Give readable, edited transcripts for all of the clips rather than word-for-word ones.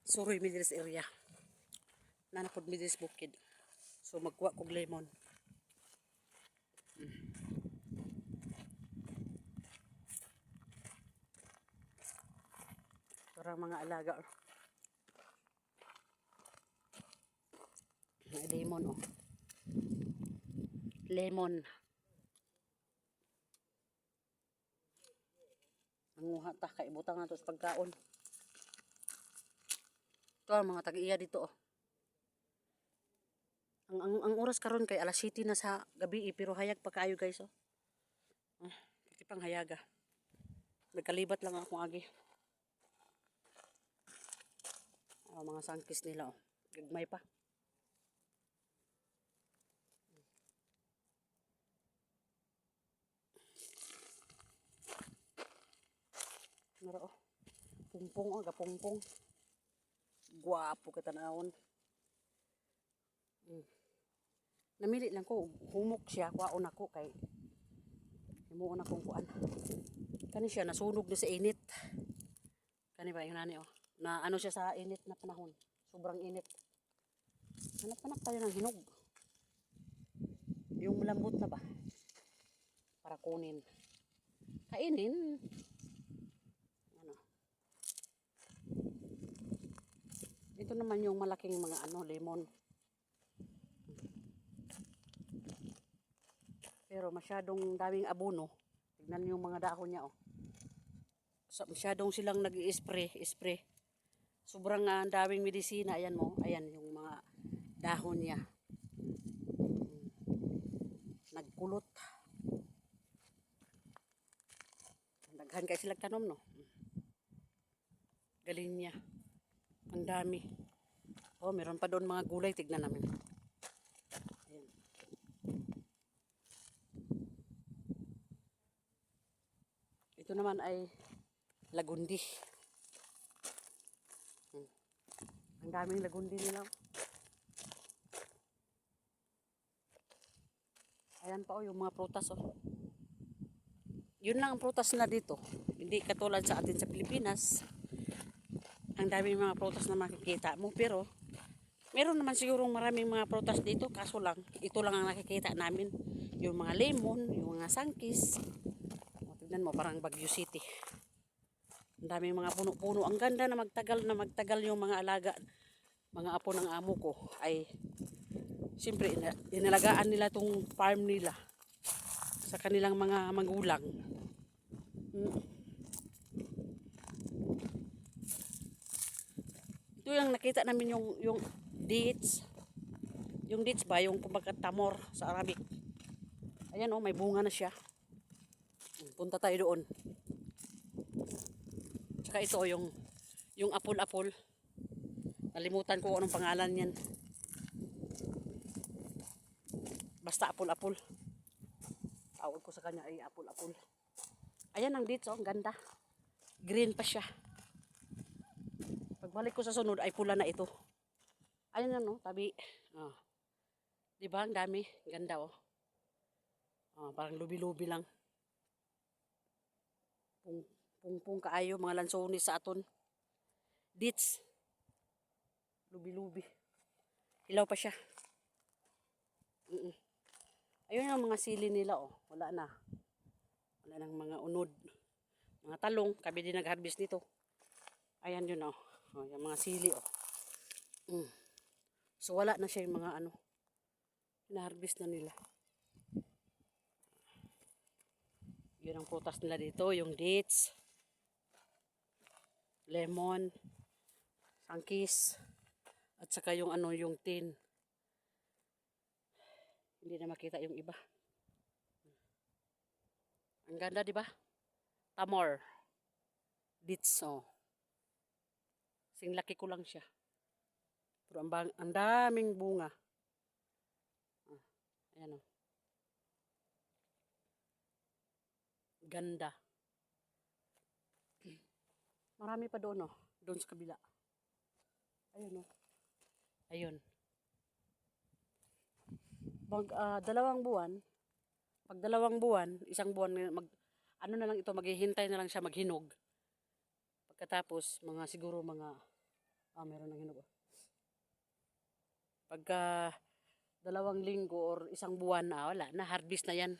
Suroy Midilis area. Nanapod Midilis bukid. So magkuha kog lemon. Parang mga alaga. Lemon oh. Lemon. Nanguha ta kay butang nato sa pagkaon. Ito ang mga tag-iya dito oh. Ang oras karon kay alas 7 na sa gabi pero hayag pa kaayo guys oh. Pang hayaga. Nagkalibat lang ako agi. Mga sangkis nila oh. Gagmay pa. Nara oh. Pungpong oh, gapungpong. Guwapo ka tanawon. Namili lang ko humok siya kuwaon ako kay himuon akong kuan. Kani siya nasunog na sa init. Kani ba yung nani oh. Na ano siya sa init na panahon. Sobrang init. Hanap-hanap tayo ng hinog. Yung malambot na ba? Para kunin. Kainin. Ano. Ito naman yung malaking mga ano, lemon. Pero masyadong daming abono. Tignan yung mga dahon niya oh. Masyadong silang nag-i-spray. Sobrang daming medisina. Ayan mo. Ayan yung mga dahon niya. Nagkulot. Naghan kayo silang tanom no. Galing niya. Ang dami. Oh, meron pa doon mga gulay. Tignan namin. Ayan. Ito naman ay lagundi. Ang daming lagundi nila. Ayan pa oh, yung mga prutas oh. Yun lang ang prutas na dito. Hindi katulad sa atin sa Pilipinas. Ang daming mga prutas na makikita mo. Pero, meron naman sigurong maraming mga prutas dito. Kaso lang, ito lang ang nakikita namin. Yung mga lemon, yung mga sangkis. Tignan mo, parang Baguio City. Ang daming mga puno-puno. Ang ganda na magtagal yung mga alaga. Mga apo ng amo ko ay siyempre inalagaan nila tong farm nila sa kanilang mga magulang. Ito yung nakita namin yung dates. Yung dates ba? Yung kumbaga tamor sa Arabic. Ayan oh, may bunga na siya. Punta tayo doon. Tsaka ito yung apple-apple. Nalimutan ko anong pangalan yan. Basta apple-apple. Tawag ko sa kanya ay apple-apple. Ayan ang dates oh, ang ganda. Green pa siya. Pagbalik ko sa sunod ay pula na ito. Ayan na no, tabi. Oh. Diba ang dami? Ganda oh. Oh, parang lubi-lubi lang. Pung kaayo mga lansones sa aton. Dates. Lubi-lubi. Hilaw pa siya. Ayun yung mga sili nila oh. Wala na. Wala nang mga unod. Mga talong. Kami din nag-harvest nito. Ayan yun oh. Oh, yung mga sili oh. So wala na siya yung mga ano. Na-harvest na nila. Yun ang prutas nila dito. Yung dates. Lemon. Sangkis. At saka yung ano, yung tin. Hindi na makita yung iba. Ang ganda, di ba? Tamor. Dates, oh. Singlaki ko lang siya. Pero ang daming bunga. Ayan, oh. Ganda. Marami pa doon, oh. Doon sa kabila. Ayun, oh. Ayun. Dalawang buwan, pag 2 buwan, 1 buwan, ano na lang ito, maghihintay na lang siya maghinog. Pagkatapos, siguro mga Meron ng hinog. Pagka 2 linggo or 1 buwan na, wala na, harvest na yan.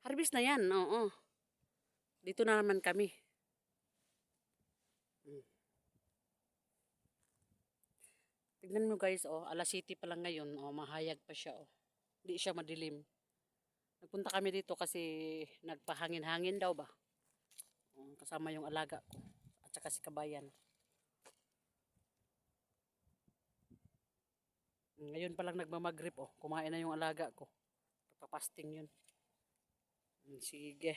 Harvest na yan, oo. Dito na naman kami. Tignan mo guys, oh, 7:00 pa lang ngayon, oh, mahayag pa siya, oh. Hindi siya madilim. Nagpunta kami dito kasi nagpahangin-hangin daw ba. Kasama yung alaga ko at saka si Kabayan. Ngayon pa lang nagmamagrip, oh. Kumain na yung alaga ko. Papasting yun. Sige.